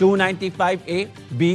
295A, B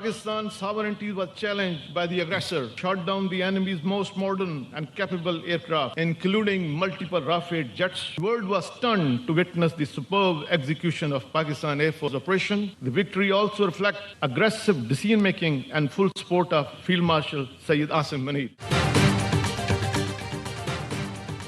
Pakistan's sovereignty was challenged by the aggressor, shot down the enemy's most modern and capable aircraft, including multiple Rafale jets. The world was stunned to witness the superb execution of Pakistan Air Force operation. The victory also reflects aggressive decision-making and full support of Field Marshal Sayyid Asim Munir.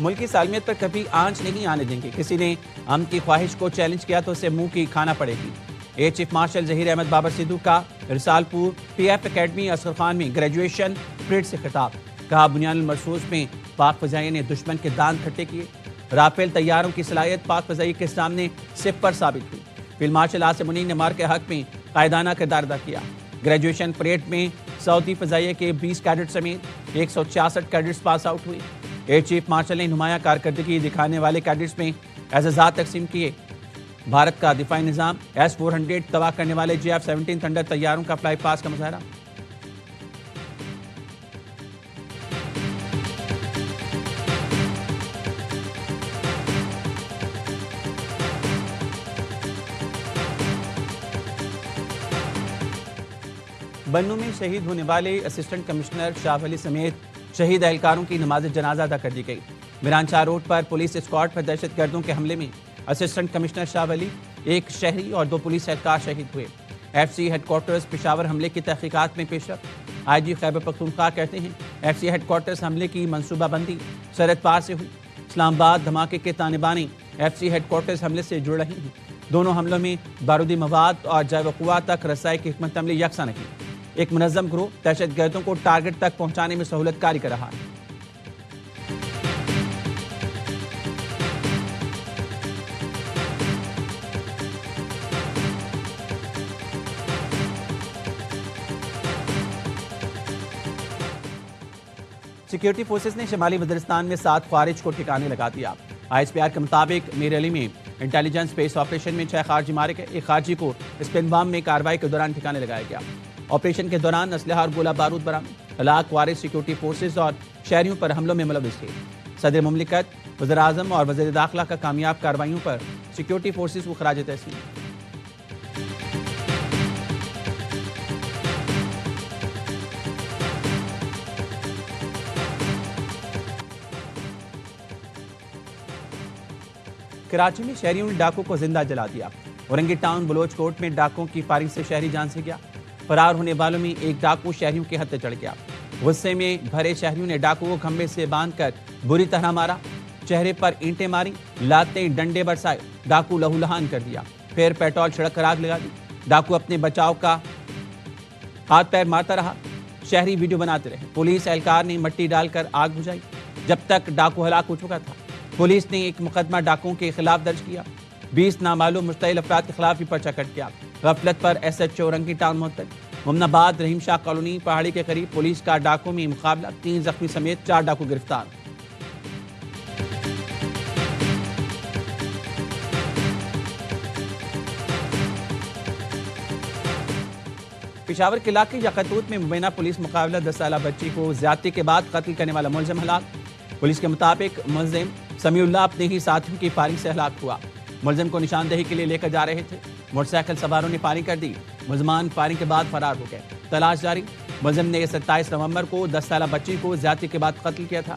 ملک کی سالمیت پر کبھی آنچ نہیں آنے دیں گے. کسی نے ہم کی خواہش کو چیلنج کیا تو اسے منہ کی کھانا پڑے گی. Air chief marshal Zaheer Ahmed Babar Sidhu کا Risalpur P F academy Asghar Khan میں گریجویشن پریڈ سے خطاب. کہا بنیاد المرصوص میں پاک فضائیہ نے دشمن کے داند کھٹے کیے. رافیل طیاروں کی صلاحیت پاک فضائیہ کے سامنے صفر ثابت ہوئی. فیلڈ مارشل آصم منیر نے مار کے حق میں قائدانہ کردار ادا کیا. گریجویشن پریڈ میں سعودی فضائیہ کے 20 کیڈٹ سمیت 166 کیڈٹس پاس آؤٹ ہوئے. ایئر چیف مارشل نے نمایاں کارکردگی دکھانے والے کیڈٹس میں اعزازات تقسیم کیے. بھارت کا دفاعی نظام S-400 تباہ کرنے والے JF-17 تھنڈر طیاروں کا فلائی پاس کا مظاہرہ. بنوں میں شہید ہونے والے اسسٹنٹ کمشنر شاہ ولی سمیت شہید اہلکاروں کی نماز جنازہ ادا کر دی گئی. میران شاہ روڈ پر پولیس اسکواڈ پر دہشت گردوں کے حملے میں اسسٹنٹ کمشنر شاہ ولی، ایک شہری اور 2 پولیس اہلکار شہید ہوئے. FCA ہیڈ کوارٹرز پشاور حملے کی تحقیقات میں پیش رفت. IG خیبر پختونخوا کہتے ہیں FCA ہیڈ کوارٹرز حملے کی منصوبہ بندی سرحد پار سے ہوئی. اسلام آباد دھماکے کے تانے بانے FCA ہیڈ کوارٹرز حملے سے جڑ رہی ہیں. دونوں حملوں میں بارودی مواد اور جائے وقوع تک رسائی کی حکمت عملی یکساں نہیں. ایک منظم گروہ دہشت گردوں کو ٹارگٹ تک پہنچانے میں سہولت کاری کر رہا ہے. سیکیورٹی فورسز نے شمالی وزیرستان میں 7 خوارج کو ٹھکانے لگا دیا. ISPR کے مطابق میر علی میں انٹیلیجنس بیس آپریشن میں 6 خارجی مارے گئے. ایک خارجی کو اسپن بام میں کارروائی کے دوران ٹھکانے لگایا گیا. آپریشن کے دوران اسلحہ اور گولہ بارود برآمد. ہلاک خوارج سیکیورٹی فورسز اور شہریوں پر حملوں میں ملوث تھے. صدر مملکت، وزیر اعظم اور وزیر داخلہ کا کامیاب کارروائیوں پر سیکیورٹی فورسز کو خراج تحسین. کراچی میں شہریوں نے ڈاکو کو زندہ جلا دیا. اورنگی ٹاؤن بلوچ کوٹ میں ڈاکوں کی فائرنگ سے شہری جان سے گیا. فرار ہونے والوں میں ایک ڈاکو شہریوں کے ہتھے چڑھ گیا. غصے میں بھرے شہریوں نے ڈاکو کو کھمبے سے باندھ کر بری طرح مارا. چہرے پر اینٹیں ماری، لاتیں ڈنڈے برسائے. ڈاکو لہولہان کر دیا. پھر پیٹرول چھڑک کر آگ لگا دی. ڈاکو اپنے بچاؤ کا ہاتھ پیر مارتا رہا. شہری ویڈیو بناتے رہے. پولیس اہلکار نے مٹی ڈال کر آگ بجھائی جب تک ڈاکو ہلاک ہو چکا تھا. پولیس نے ایک مقدمہ ڈاکوؤں کے خلاف درج کیا. 20 نامعلوم مشتعل افراد کے خلاف بھی پرچہ کٹ کیا. غفلت پر SHO اورنگی ٹاؤن معطل. ممن آباد رحیم شاہ کالونی پہاڑی کے قریب پولیس کا ڈاکو میں مقابلہ. 3 زخمی سمیت 4 ڈاکو گرفتار. پشاور کے علاقے یاقوت میں مبینہ پولیس مقابلہ 10 سالہ بچی کو زیادتی کے بعد قتل کرنے والا ملزم ہلاک. پولیس کے مطابق ملزم سمیع اللہ اپنے ہی ساتھیوں کی فائرنگ سے ہلاک ہوا. ملزم کو نشاندہی کے لیے لے کر جا رہے تھے. موٹر سائیکل سواروں نے فائرنگ کر دی. ملزمان فائرنگ کے بعد فرار ہو گئے. تلاش جاری. ملزم نے 27 نومبر کو 10 سالہ بچی کو زیادتی کے بعد قتل کیا تھا.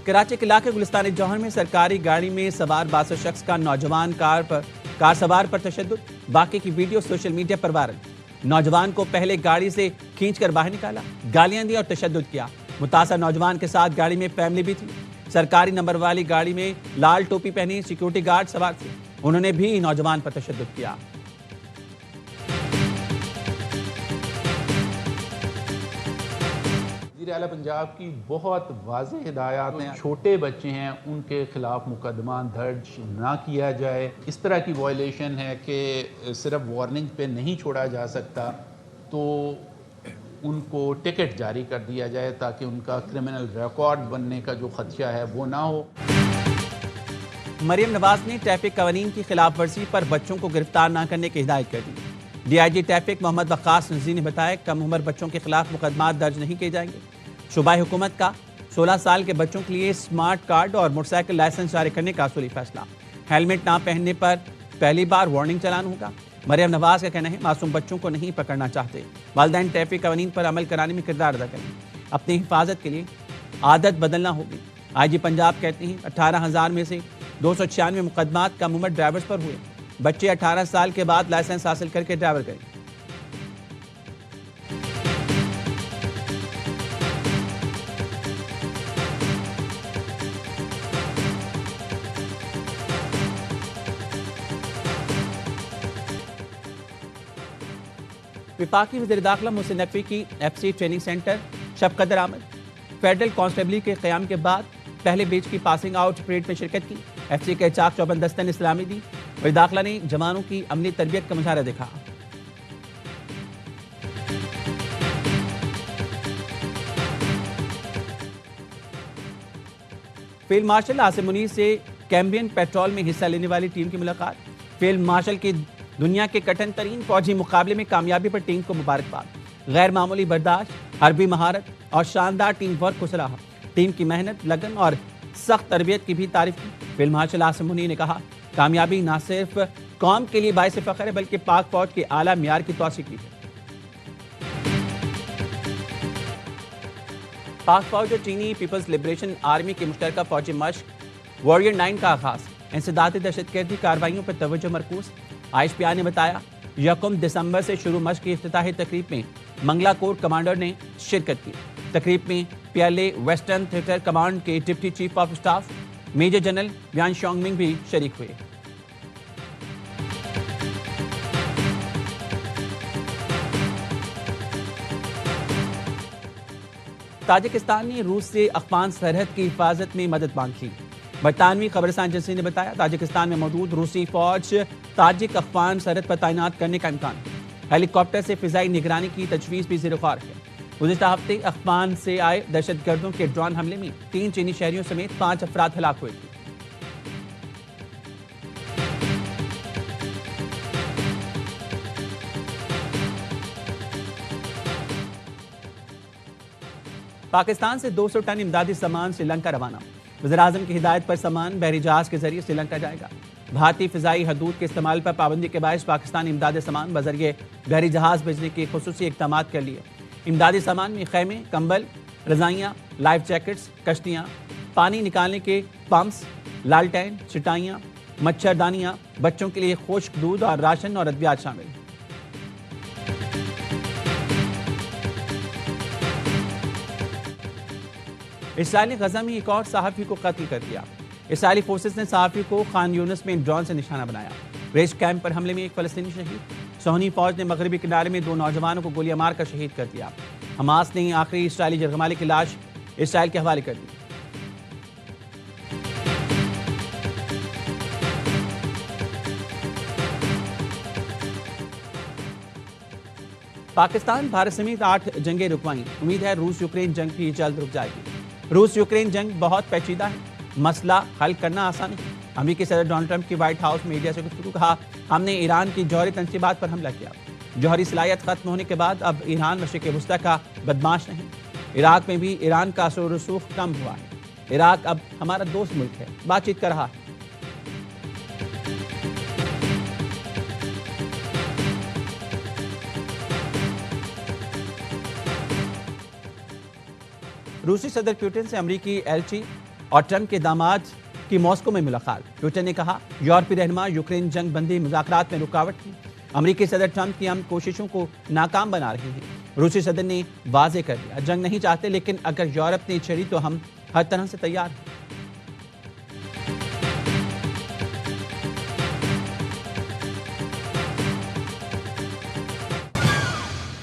کراچی کے علاقے گلستان جوہر میں سرکاری گاڑی میں سوار 62 شخص کا نوجوان کار سوار پر تشدد، باقی کی ویڈیو سوشل میڈیا پر وائرل۔ نوجوان کو پہلے گاڑی سے کھینچ کر باہر نکالا، گالیاں دی اور تشدد کیا۔ متاثرہ نوجوان کے ساتھ گاڑی میں فیملی بھی تھی۔ سرکاری نمبر والی گاڑی میں لال ٹوپی پہنی سیکیورٹی گارڈ سوار تھے، انہوں نے بھی نوجوان پر تشدد کیا۔ وزیر اعلیٰ پنجاب کی بہت واضح ہدایات ہیں، چھوٹے بچے ہیں ان کے خلاف مقدمہ درج نہ کیا جائے۔ اس طرح کی وائلیشن ہے کہ صرف وارننگ پہ نہیں چھوڑا جا سکتا، تو ان کو ٹکٹ جاری کر دیا جائے تاکہ ان کا کرمنل ریکارڈ بننے کا جو خدشہ ہے وہ نہ ہو۔ مریم نواز نے ٹریفک قوانین کی خلاف ورزی پر بچوں کو گرفتار نہ کرنے کی ہدایت کر دی۔ ڈی آئی جی ٹریفک محمد وقاص نذیر نے بتایا کم عمر بچوں کے خلاف مقدمات درج نہیں کیے جائیں گے۔ صوبائی حکومت کا 16 سال کے بچوں کے لیے اسمارٹ کارڈ اور موٹر سائیکل لائسنس جاری کرنے کا اصولی فیصلہ۔ ہیلمٹ نہ پہننے پر پہلی بار وارننگ چلان ہوگا۔ مریم نواز کا کہنا ہے معصوم بچوں کو نہیں پکڑنا چاہتے، والدین ٹریفک قوانین پر عمل کرانے میں کردار ادا کریں، اپنی حفاظت کے لیے عادت بدلنا ہوگی۔ آئی جی پنجاب کہتے ہیں 18,000 میں سے 296 مقدمات کم عمر ڈرائیورز پر ہوئے۔ بچے 18 سال کے بعد لائسنس حاصل کر کے ڈرائیور کریں۔ وفاقی وزیر داخلہ محسن نقوی کی ایف سی ٹریننگ سینٹر شب قدر آمد۔ فیڈرل کانسٹیبلی کے قیام کے بعد پہلے بیچ کی پاسنگ آؤٹ پریڈ میں شرکت کی۔ ایف سی کے چاک چوبند دستہ نے اسلامی دی۔ وزیر داخلہ نے جوانوں کی عملی تربیت کا مظاہرہ دیکھا۔ فیلڈ مارشل عاصم منیر سے کیمبین پیٹرول میں حصہ لینے والی ٹیم کی ملاقات۔ فیلڈ مارشل کی دنیا کے کٹھن ترین فوجی مقابلے میں کامیابی پر ٹیم کو مبارکباد۔ غیر معمولی برداشت، حربی مہارت اور شاندار ٹیم ورک کو سراہا۔ ٹیم کی محنت، لگن اور سخت تربیت کی بھی تعریف کی۔ فیلڈ مارشل عاصم منیر نے کہا کامیابی نہ صرف قوم کے لیے باعث فخر ہے بلکہ پاک فوج کے اعلیٰ معیار کی توثیق بھی ہے۔ پاک فوج اور چینی پیپلز لبریشن آرمی کی مشترکہ فوجی مشق واریر 9 کا آغاز۔ انسدادی دہشت گردی کارروائیوں پر توجہ مرکوز۔ آئی ایس پی آر نے بتایا 1 دسمبر سے شروع مشق کی افتتاحی تقریب میں منگلا کور کمانڈر نے شرکت کی۔ تقریب میں P L A western theatre command کے deputy chief of staff major general Bian Shong منگ بھی شریک ہوئے۔ تاجکستان نے روس سے افغان سرحد کی حفاظت میں مدد مانگی۔ برطانوی خبررساں ایجنسی نے بتایا تاجکستان میں موجود روسی فوج تاجک افغان سرحد پر تعینات کرنے کا امکان ہے۔ ہیلی کاپٹر سے فضائی نگرانی کی تجویز بھی زیر غور ہے۔ گزشتہ ہفتے افغان سے آئے دہشت گردوں کے ڈرون حملے میں 3 چینی شہریوں سمیت 5 افراد ہلاک ہوئے تھے۔ پاکستان سے 200 ٹن امدادی سامان سری لنکا روانہ۔ وزیراعظم کی ہدایت پر سامان بحری جہاز کے ذریعے سری لنکا جائے گا۔ بھارتی فضائی حدود کے استعمال پر پابندی کے باعث پاکستانی امدادی سامان بذریعے بحری جہاز بھیجنے کے خصوصی اقدامات کر لیے۔ امدادی سامان میں خیمے، کمبل، رضائیاں، لائف جیکٹس، کشتیاں، پانی نکالنے کے پمپس، لالٹین، چٹائیاں، مچھردانیاں، بچوں کے لیے خشک دودھ اور راشن اور ادویات شامل۔ اسرائیل نے غزہ میں ایک اور صحافی کو قتل کر دیا۔ اسرائیلی فورسز نے صحافی کو خان یونس میں ڈرون سے نشانہ بنایا۔ ریش کیمپ پر حملے میں ایک فلسطینی شہید۔ صہیونی فوج نے مغربی کنارے میں 2 نوجوانوں کو گولیاں مار کر شہید کر دیا۔ حماس نے آخری اسرائیلی جرگمالے کی لاش اسرائیل کے حوالے کر دی۔ پاکستان بھارت سمیت 8 جنگیں رکوائیں۔ امید ہے روس یوکرین جنگ بھی جلد رک جائے گی۔ روس یوکرین جنگ بہت پیچیدہ ہے، مسئلہ حل کرنا آسان نہیں۔ امریکی صدر ڈونلڈ ٹرمپ کی وائٹ ہاؤس میڈیا سے گفتگو کہا ہم نے ایران کی جوہری تنصیبات پر حملہ کیا۔ جوہری صلاحیت ختم ہونے کے بعد اب ایران مشرق وسطیٰ کا بدماش نہیں۔ عراق میں بھی ایران کا اثر و رسوخ کم ہوا ہے۔ عراق اب ہمارا دوست ملک ہے، بات چیت کر رہا ہے۔ روسی صدر پیوٹن سے امریکی ایلچی اور ٹرمپ کے داماد کی ماسکو میں ملاقات۔ ٹویٹر نے کہا یورپی رہنما یوکرین جنگ بندی مذاکرات میں رکاوٹ تھی۔ امریکی صدر ٹرمپ کی ہم کوششوں کو ناکام بنا رہے ہیں۔ روسی صدر نے واضح کر دیا جنگ نہیں چاہتے، لیکن اگر یورپ نے چھڑی تو ہم ہر طرح سے تیار ہیں۔